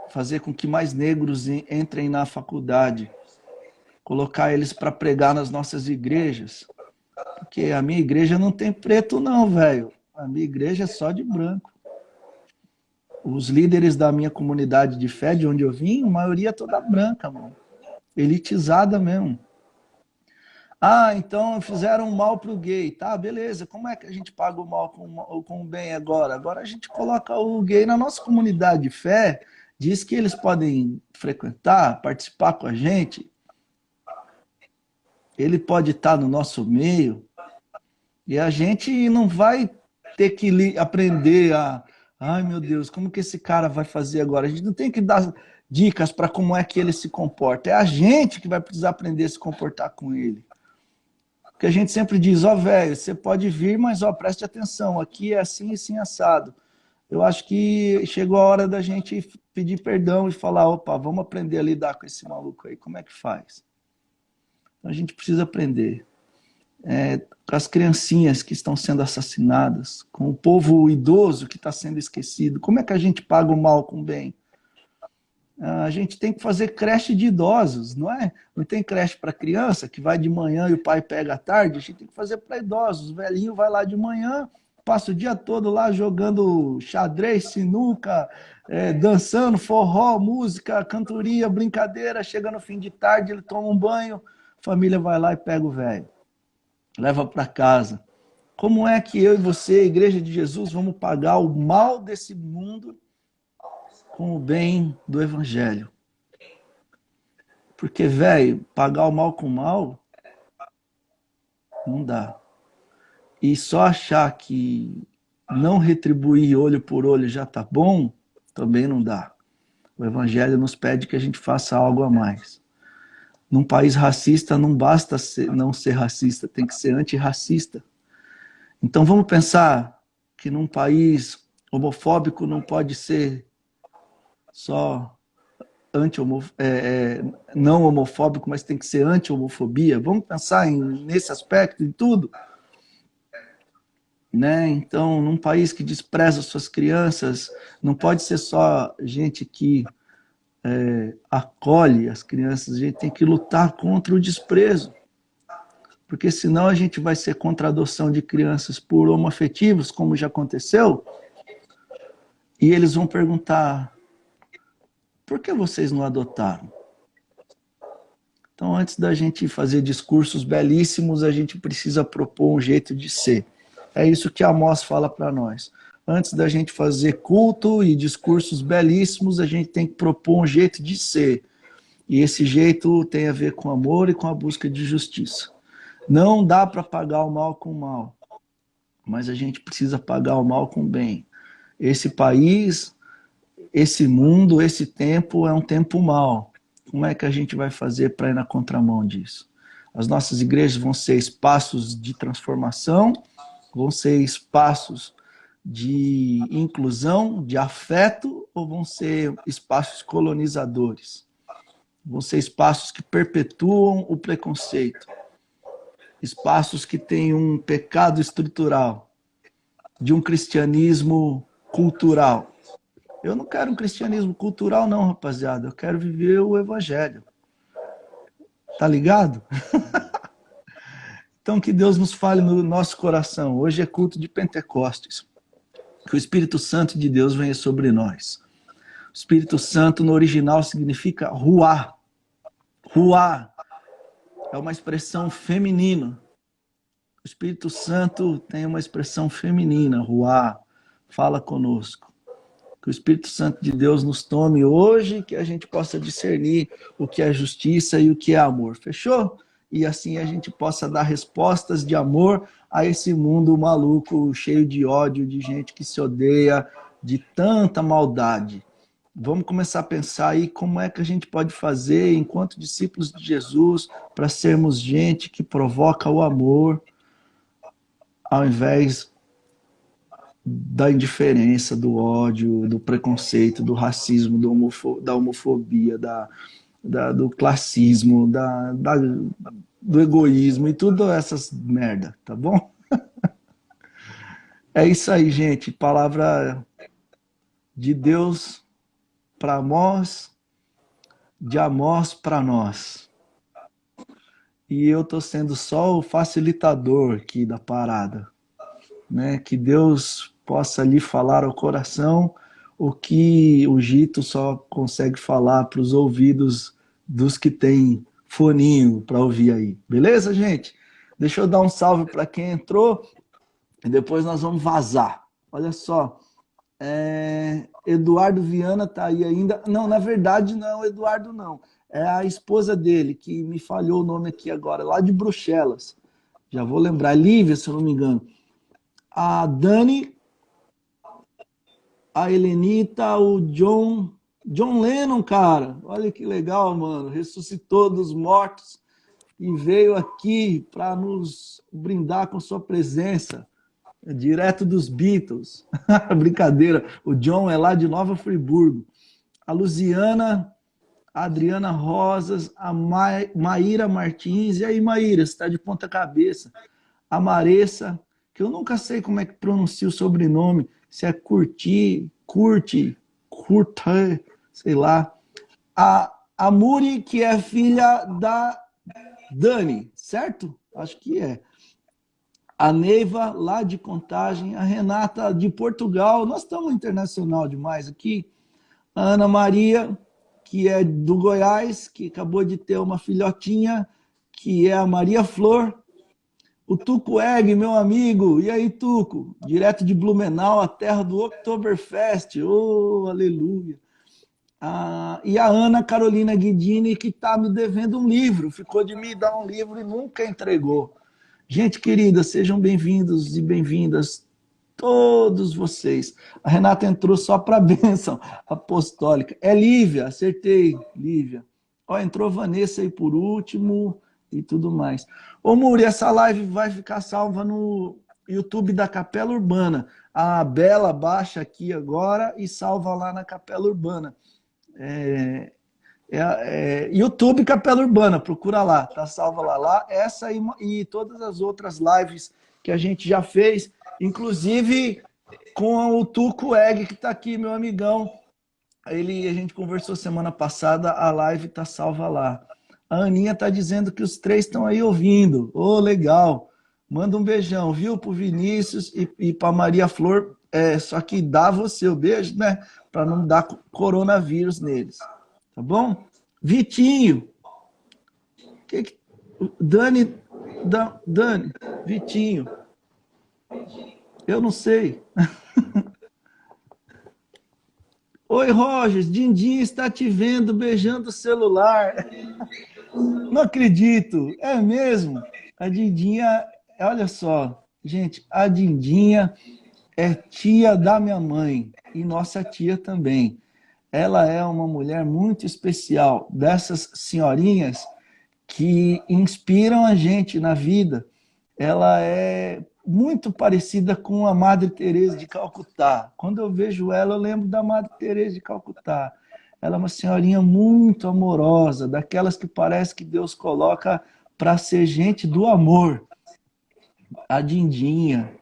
fazer com que mais negros entrem na faculdade, colocar eles para pregar nas nossas igrejas, porque a minha igreja não tem preto não, velho. A minha igreja é só de branco. Os líderes da minha comunidade de fé, de onde eu vim, a maioria é toda branca, mano. Elitizada mesmo. Ah, então fizeram mal pro gay. Tá, beleza. Como é que a gente paga o mal com o bem agora? Agora a gente coloca o gay na nossa comunidade de fé, diz que eles podem frequentar, participar com a gente. Ele pode estar no nosso meio. E a gente não vai ter que aprender a... Ai, meu Deus, como que esse cara vai fazer agora? A gente não tem que dar dicas para como é que ele se comporta. É a gente que vai precisar aprender a se comportar com ele. Porque a gente sempre diz, ó, velho, você pode vir, mas ó, preste atenção, aqui é assim e assim assado. Eu acho que chegou a hora da gente pedir perdão e falar, opa, vamos aprender a lidar com esse maluco aí, como é que faz? Então a gente precisa aprender. Com as criancinhas que estão sendo assassinadas, com o povo idoso que está sendo esquecido, como é que a gente paga o mal com o bem? A gente tem que fazer creche de idosos, não é? Não tem creche para criança, que vai de manhã e o pai pega à tarde, a gente tem que fazer para idosos. O velhinho vai lá de manhã, passa o dia todo lá jogando xadrez, sinuca, dançando, forró, música, cantoria, brincadeira, chega no fim de tarde, ele toma um banho, a família vai lá e pega o velho, leva para casa. Como é que eu e você, a Igreja de Jesus, vamos pagar o mal desse mundo com o bem do Evangelho? Porque, velho, pagar o mal com o mal, não dá. E só achar que não retribuir olho por olho já tá bom, também não dá. O Evangelho nos pede que a gente faça algo a mais. Num país racista, não basta não ser racista, tem que ser antirracista. Então vamos pensar que num país homofóbico não pode ser só não homofóbico, mas tem que ser anti-homofobia. Vamos pensar nesse aspecto, em tudo. Né? Então, num país que despreza suas crianças, não pode ser só gente que acolhe as crianças, a gente tem que lutar contra o desprezo. Porque senão a gente vai ser contra a adoção de crianças por homoafetivos, como já aconteceu, e eles vão perguntar, por que vocês não adotaram? Então, antes da gente fazer discursos belíssimos, a gente precisa propor um jeito de ser. É isso que Amós fala para nós. Antes da gente fazer culto e discursos belíssimos, a gente tem que propor um jeito de ser. E esse jeito tem a ver com amor e com a busca de justiça. Não dá para pagar o mal com o mal, mas a gente precisa pagar o mal com o bem. Esse país, esse mundo, esse tempo é um tempo mau. Como é que a gente vai fazer para ir na contramão disso? As nossas igrejas vão ser espaços de transformação, vão ser espaços de inclusão, de afeto, ou vão ser espaços colonizadores? Vão ser espaços que perpetuam o preconceito, espaços que têm um pecado estrutural, de um cristianismo cultural. Eu não quero um cristianismo cultural não, rapaziada. Eu quero viver o evangelho. Tá ligado? Então que Deus nos fale no nosso coração. Hoje é culto de Pentecostes. Que o Espírito Santo de Deus venha sobre nós. O Espírito Santo no original significa ruá. Ruá é uma expressão feminina. O Espírito Santo tem uma expressão feminina, ruá, fala conosco. Que o Espírito Santo de Deus nos tome hoje, que a gente possa discernir o que é justiça e o que é amor. Fechou? E assim a gente possa dar respostas de amor a esse mundo maluco, cheio de ódio, de gente que se odeia, de tanta maldade. Vamos começar a pensar aí como é que a gente pode fazer, enquanto discípulos de Jesus, para sermos gente que provoca o amor, ao invés da indiferença, do ódio, do preconceito, do racismo, da homofobia, do classismo, do egoísmo e tudo essas merda, tá bom? É isso aí, gente. Palavra de Deus para Amós, de Amós para nós. E eu tô sendo só o facilitador aqui da parada, né? Que Deus possa lhe falar ao coração o que o Gito só consegue falar para os ouvidos dos que têm foninho para ouvir aí. Beleza, gente? Deixa eu dar um salve para quem entrou e depois nós vamos vazar. Olha só, Eduardo Viana tá aí ainda. Não, na verdade não, Eduardo não. É a esposa dele, que me falhou o nome aqui agora, lá de Bruxelas. Já vou lembrar, Lívia, se eu não me engano. A Dani, a Helenita, o John Lennon, cara. Olha que legal, mano. Ressuscitou dos mortos e veio aqui para nos brindar com sua presença. Direto dos Beatles. Brincadeira. O John é lá de Nova Friburgo. A Luziana, a Adriana Rosas, a Maíra Martins. E aí, Maíra, você está de ponta cabeça. A Maressa, que eu nunca sei como é que pronuncia o sobrenome, se é Curti, sei lá. A Muri, que é filha da Dani, certo? Acho que é. A Neiva, lá de Contagem. A Renata, de Portugal. Nós estamos internacional demais aqui. A Ana Maria, que é do Goiás, que acabou de ter uma filhotinha, que é a Maria Flor. O Tuco Egg, meu amigo. E aí, Tuco? Direto de Blumenau, a terra do Oktoberfest. Oh, aleluia. E a Ana Carolina Guidini, que está me devendo um livro. Ficou de me dar um livro e nunca entregou. Gente querida, sejam bem-vindos e bem-vindas todos vocês. A Renata entrou só para a bênção apostólica. É Lívia, acertei, Lívia. Ó, entrou Vanessa aí por último e tudo mais. Ô, Muri, essa live vai ficar salva no YouTube da Capela Urbana. A Bela baixa aqui agora e salva lá na Capela Urbana. YouTube Capela Urbana, procura lá, tá salva lá. Essa e todas as outras lives que a gente já fez, inclusive com o Tuco Egg, que tá aqui, meu amigão. A gente conversou semana passada, a live tá salva lá. A Aninha tá dizendo que os 3 estão aí ouvindo. Ô, legal. Manda um beijão, viu, pro Vinícius e pra Maria Flor. Só que dá você o beijo, né? Para não dar coronavírus neles. Tá bom? Vitinho. Dani, Vitinho. Eu não sei. Oi, Rogers, Dindim está te vendo beijando o celular. Não acredito, é mesmo? A Dindinha, olha só, gente, a Dindinha é tia da minha mãe e nossa tia também. Ela é uma mulher muito especial, dessas senhorinhas que inspiram a gente na vida. Ela é muito parecida com a Madre Teresa de Calcutá. Quando eu vejo ela, eu lembro da Madre Teresa de Calcutá. Ela é uma senhorinha muito amorosa, daquelas que parece que Deus coloca para ser gente do amor. A Dindinha.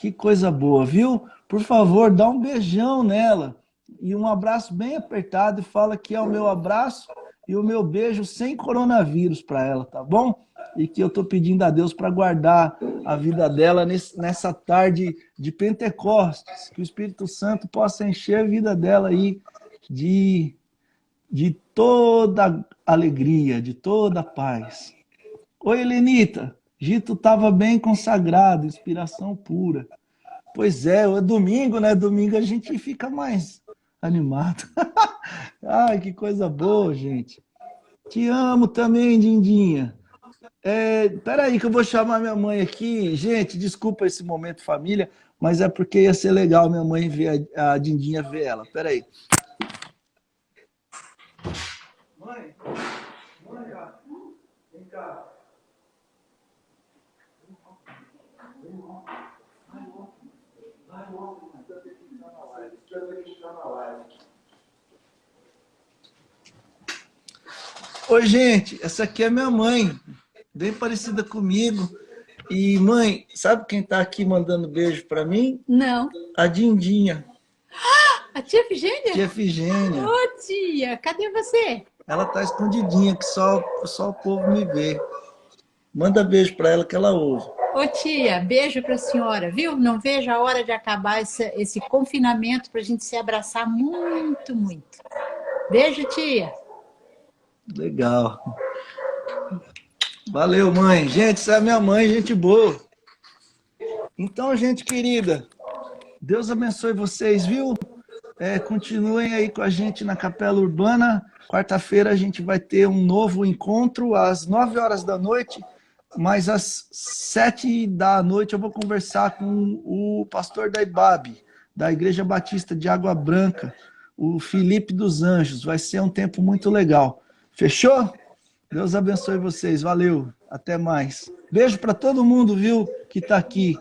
Que coisa boa, viu? Por favor, dá um beijão nela e um abraço bem apertado e fala que é o meu abraço e o meu beijo sem coronavírus para ela, tá bom? E que eu tô pedindo a Deus para guardar a vida dela nessa tarde de Pentecostes, que o Espírito Santo possa encher a vida dela aí de toda alegria, de toda paz. Oi, Helenita. Gito estava bem consagrado, inspiração pura. Pois é domingo, né? Domingo a gente fica mais animado. Ai, que coisa boa, gente. Te amo também, Dindinha. Peraí que eu vou chamar minha mãe aqui. Gente, desculpa esse momento família, mas é porque ia ser legal minha mãe ver a Dindinha ver ela. Peraí. Mãe, ó. Vem cá. Vai logo, espera que ele está na live. Espera que ele está na live. Oi, gente, essa aqui é minha mãe, bem parecida comigo. E, mãe, sabe quem tá aqui mandando beijo para mim? Não. A Dindinha. A tia Efigênia? Tia Efigênia. Ô, tia, cadê você? Ela tá escondidinha, que só o povo me vê. Manda beijo para ela que ela ouve. Ô, tia, beijo pra senhora, viu? Não vejo a hora de acabar esse confinamento pra gente se abraçar muito, muito. Beijo, tia. Legal. Valeu, mãe. Gente, essa é minha mãe, gente boa. Então, gente querida, Deus abençoe vocês, viu? Continuem aí com a gente na Capela Urbana. Quarta-feira a gente vai ter um novo encontro às 9 horas da noite, mas às 7 da noite eu vou conversar com o pastor da IBAB, da Igreja Batista de Água Branca, o Felipe dos Anjos. Vai ser um tempo muito legal. Fechou? Deus abençoe vocês. Valeu. Até mais. Beijo para todo mundo, viu, que está aqui.